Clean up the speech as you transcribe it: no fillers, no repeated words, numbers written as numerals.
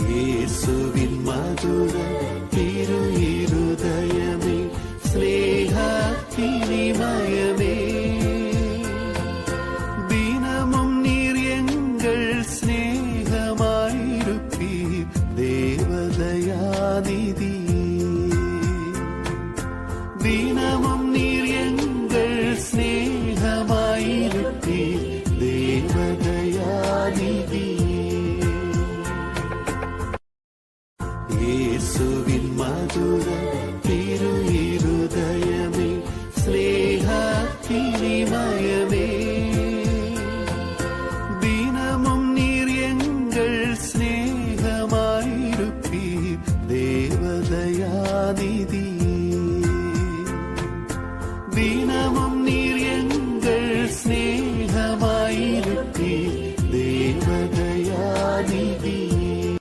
இயேசுவின் மதுர திரு இருதயமே, ஸ்நேகத்தினிமயமே, தினமும் நீர் எங்கள் ஸ்நேகமாயிருப்பீர் தேவதயாநிதி. தினமும் நீர் எங்கள் ஸ்நேகமாயிருப்பீர் தேவதயாநிதி. இயேசு